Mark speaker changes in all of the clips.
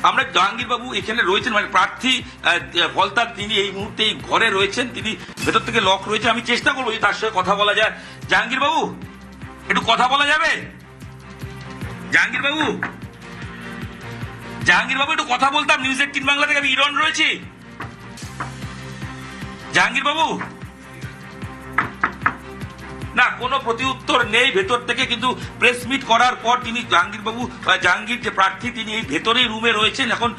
Speaker 1: আমরা জাহাঙ্গীর বাবু এখানে রয়েছেন, মানে প্রার্থী ফলতার, তিনি এই মুহূর্তে এই ঘরে রয়েছেন, তিনি ভেতর থেকে লক রয়েছে। আমি চেষ্টা করবো তার সঙ্গে কথা বলা যায়। জাহাঙ্গীর বাবু, একটু কথা বলা যাবে? জাহাঙ্গীর বাবু, জাহাঙ্গীর বাবু একটু কথা বলতাম। নিউজ 18 বাংলা থেকে আমি ইরন রয়েছি। জাহাঙ্গীর বাবু, না কোনো প্রতি উত্তর নেই ভেতর থেকে, কিন্তু প্রেস মিট করার পর তিনি জাহাঙ্গীর যে প্রার্থী তিনি এই ভেতরেই রুমে রয়েছেন, এখন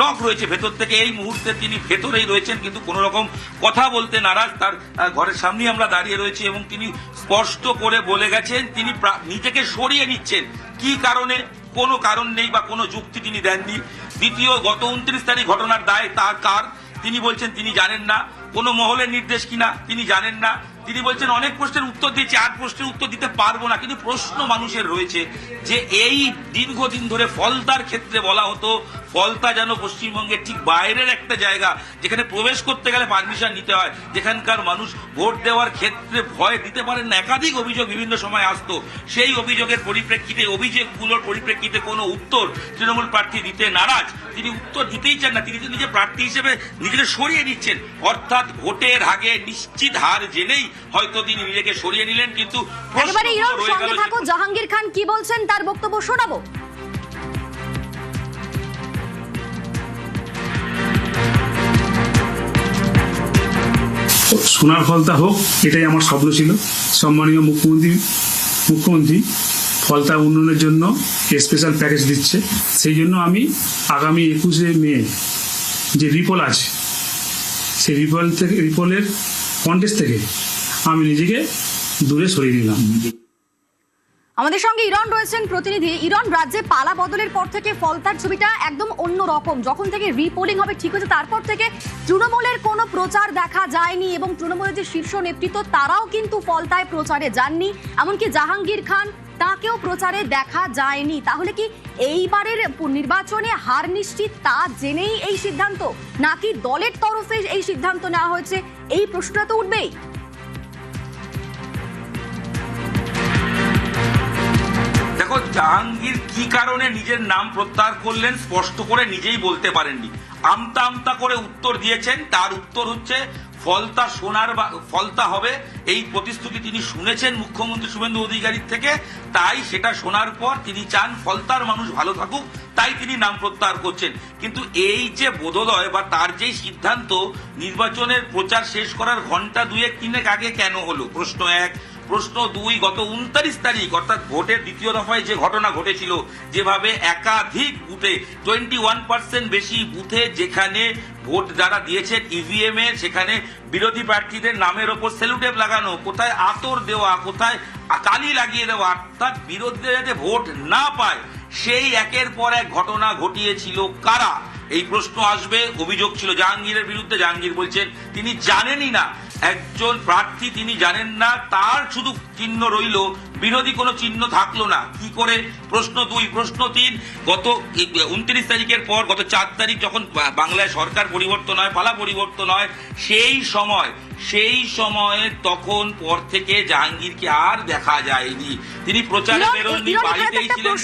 Speaker 1: লক রয়েছে ভেতর থেকে, এই মুহূর্তে তিনি ভেতরেই রয়েছেন, কিন্তু কোন রকম কথা বলতে নারাজ। তার ঘরের সামনে আমরা দাঁড়িয়ে রয়েছি এবং তিনি স্পষ্ট করে বলে গেছেন তিনি নিজেকে সরিয়ে নিচ্ছেন। কি কারণে? কোনো কারণ নেই বা কোনো যুক্তি তিনি দেননি। দ্বিতীয়, গত 29 তারিখ ঘটনার দায় তার কার তিনি বলছেন তিনি জানেন না। কোনো মহলের নির্দেশ কিনা তিনি জানেন না। তিনি বলছেন অনেক প্রশ্নের উত্তর দিয়েছি, 8 প্রশ্নের উত্তর দিতে পারবো না। কিন্তু প্রশ্ন মানুষের রয়েছে যে এই দীর্ঘদিন ধরে ফলতার ক্ষেত্রে বলা হতো ফলতা যেন পশ্চিমবঙ্গের ঠিক বাইরের একটা জায়গা, যেখানে প্রবেশ করতে গেলে পারমিশন নিতে হয়, যেখানকার মানুষ ভোট দেওয়ার ক্ষেত্রে ভয় দিতে পারেন না। একাধিক অভিযোগ বিভিন্ন সময় আসতো। সেই অভিযোগের পরিপ্রেক্ষিতে, অভিযোগগুলোর পরিপ্রেক্ষিতে কোনো উত্তর তৃণমূল প্রার্থী দিতে নারাজ। তিনি উত্তর দিতেই চান না। তিনি তো নিজে প্রার্থী হিসেবে নিজেকে সরিয়ে নিচ্ছেন, অর্থাৎ ভোটের আগে নিশ্চিত হার জেনেই হয়তো তিনি নিজেকে সরিয়ে নিলেন। কিন্তু
Speaker 2: জাহাঙ্গীর খান কি বলছেন তার বক্তব্য শোনাবো।
Speaker 3: সোনার ফলতা হোক, এটাই আমার স্বপ্ন ছিল। সম্মানীয় মুখ্যমন্ত্রী ফলতা উন্নয়নের জন্য স্পেশাল প্যাকেজ দিচ্ছে। সেই জন্য আমি আগামী 21শে মে যে রিপোল আছে, সেই রিপোলের কন্টেস্ট থেকে আমি নিজেকে দূরে সরিয়ে দিলাম।
Speaker 2: আমাদের সঙ্গে ইরন রয়েছেন প্রতিনিধি। ইরন, রাজ্যে পালা বদলের পর থেকে ফলতার ছবিটা একদম অন্য রকম। যখন থেকে রিপোলিং হবে ঠিক হয়েছে, তারপর থেকে তৃণমূলের কোনো প্রচার দেখা যায়নি এবং তৃণমূলের যে শীর্ষ নেতৃত্ব তারাও কিন্তু ফলতায় প্রচারে যাননি। এমনকি জাহাঙ্গীর খান, তাকেও প্রচারে দেখা যায়নি। তাহলে কি এইবারের নির্বাচনে হার নিশ্চিত তা জেনেই এই সিদ্ধান্ত, নাকি দলের তরফে এই সিদ্ধান্ত নেওয়া হয়েছে? এই প্রশ্নটা তো উঠবেই।
Speaker 1: দেখো, জাহাঙ্গীর কি কারণে নিজের নাম প্রত্যাহার করলেন স্পষ্ট করে নিজেই বলতে পারেননি। আমতা আমতা করে উত্তর দিয়েছেন। তার উত্তর হচ্ছে ফলতা হবে, এই প্রতিশ্রুতি তিনি শুনেছেন মুখ্যমন্ত্রী শুভেন্দু অধিকারীর থেকে। তাই সেটা শোনার পর তিনি চান ফলতার মানুষ ভালো থাকুক, তাই তিনি নাম প্রত্যাহার করছেন। কিন্তু এই যে বোধোদয় বা তার যেই সিদ্ধান্ত, নির্বাচনের প্রচার শেষ করার ঘন্টা 2-3 আগে কেন হলো? প্রশ্ন 1। প্রশ্ন 2, গত 29 তারিখ অর্থাৎ ভোটের দ্বিতীয় দফায় যে ঘটনা ঘটেছিল, যেভাবে একাধিক বুথে 21% বেশি বুথে যেখানে ভোট যারা দিয়েছেন ইভিএম এর, সেখানে বিরোধী প্রার্থীদের নামের ওপর সেলুটেপ লাগানো, কোথায় আতর দেওয়া, কোথায় কালি লাগিয়ে দেওয়া, অর্থাৎ বিরোধীরা যাতে ভোট না পায়, সেই একের পর এক ঘটনা ঘটিয়েছিল কারা? এই প্রশ্ন আসবে। অভিযোগ ছিল জাহাঙ্গীরের বিরুদ্ধে। জাহাঙ্গীর বলছেন তিনি জানেনই না, একজন প্রার্থী তিনি জানেন না, তার শুধু চিহ্ন রইল, বিরোধী কোনো চিহ্ন থাকলো না। কি করে? প্রশ্ন 2। প্রশ্ন 3, গত 29 তারিখের পর গত 4 তারিখ যখন বাংলায় সরকার পরিবর্তন হয়, পালা পরিবর্তন হয়, সেই সময়ে তখন পর থেকে জাহাঙ্গীরকে আর দেখা যায়নি। তিনি প্রচারে বেরোননি, বাড়িতেই ছিলেন।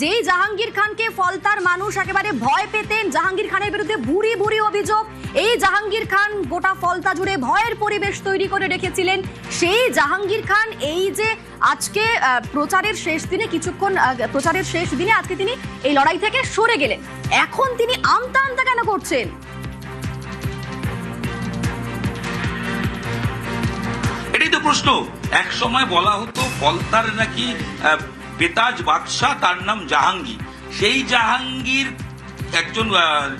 Speaker 2: যেই জাহাঙ্গীর খানকে ফলতার মানুষ একেবারে ভয় পেতেন, জাহাঙ্গীর খানের বিরুদ্ধে ভুরি ভুরি অভিযোগ, এই জাহাঙ্গীর খান গোটা ফলতা জুড়ে ভয়ের পরিবেশ তৈরি করে রেখেছিলেন। সেই জাহাঙ্গীর খান এই যে আজকে প্রচারের শেষ দিনে আজকে তিনি এই লড়াই থেকে সরে গেলেন, এখন তিনি আমতা আমতা কেন করছেন?
Speaker 1: এটাই তো প্রশ্ন। এক সময় বলা হতো ফলতার নাকি বেতাজ বাদশাহ, তার নাম জাহাঙ্গীর। সেই জাহাঙ্গীর একজন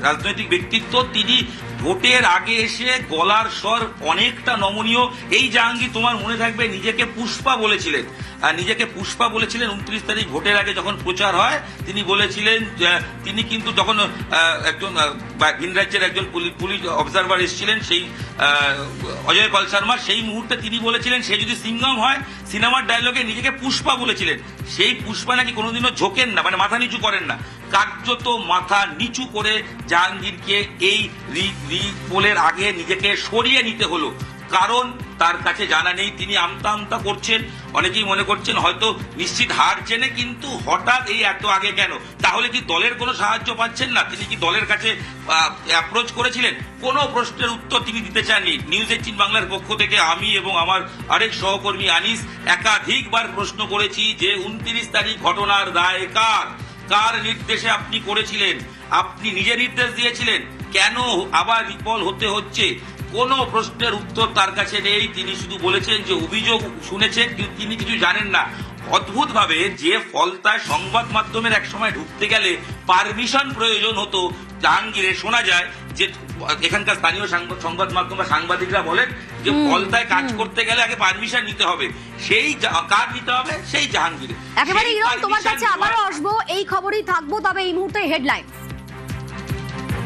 Speaker 1: রাজনৈতিক ব্যক্তিত্ব, তিনি ভোটের আগে এসে গলার স্বর অনেকটা নমনীয়। এই জাহাঙ্গীর, তোমার মনে থাকবে, নিজেকে পুষ্পা বলেছিলেন। 29 তারিখ ভোটের আগে যখন প্রচার হয়, তিনি বলেছিলেন, তিনি কিন্তু যখন একজন ভিন রাজ্যের একজন পুলিশ অবজারভার এসেছিলেন, সেই অজয় পাল শর্মা, সেই মুহূর্তে তিনি বলেছিলেন সে যদি সিঙ্গম হয়, সিনেমার ডায়লগে নিজেকে পুষ্পা বলেছিলেন। সেই পুষ্পা নাকি কোনোদিনও ঝোঁকেন না, মানে মাথা নিচু করেন না। কার্যত মাথা নিচু করে জাহাঙ্গীরকে এই রিপোলের আগে নিজেকে সরিয়ে নিতে হলো। কারণ তার কাছে জানা নেই, তিনি আমতা আমতা করছেন। অনেকেই মনে করছেন হয়তো নিশ্চিত হার জেনে, কিন্তু হঠাৎ এই এত আগে কেন? তাহলে কি দলের কোনো সাহায্য পাচ্ছেন না? তিনি কি দলের কাছে অ্যাপ্রোচ করেছিলেন? কোনো প্রশ্নের উত্তর তিনি দিতে চাননি। নিউজ 18 বাংলার পক্ষ থেকে আমি এবং আমার আরেক সহকর্মী আনিস একাধিকবার প্রশ্ন করেছি যে 29 তারিখ ঘটনার দায় কার নির্দেশে আপনি করেছিলেন? আপনি নিজে নির্দেশ দিয়েছিলেন, কেন আবার বিফল হতে হচ্ছে? কোনো প্রশ্নের উত্তর তার কাছে নেই। তিনি শুধু বলেছেন যে অভিযোগ শুনেছেন, কিন্তু তিনি কিছু জানেন না। অদ্ভুত ভাবে যে ফলতায় সংবাদ মাধ্যমের এক সময় ঢুকতে গেলে পারমিশন প্রয়োজন হতো, জাহাঙ্গীরে শোনা যায় যে এখানকার স্থানীয় সংবাদ মাধ্যম বা সাংবাদিকরা বলেন যে ফলতায় কাজ করতে গেলে আগে পারমিশন নিতে হবে। সেই কার নিতে হবে? সেই জাহাঙ্গীর।
Speaker 2: একেবারে ইরন, তোমার কাছে আবারও আসবো, এই খবরই থাকবো, তবে এই মুহূর্তে হেডলাইন।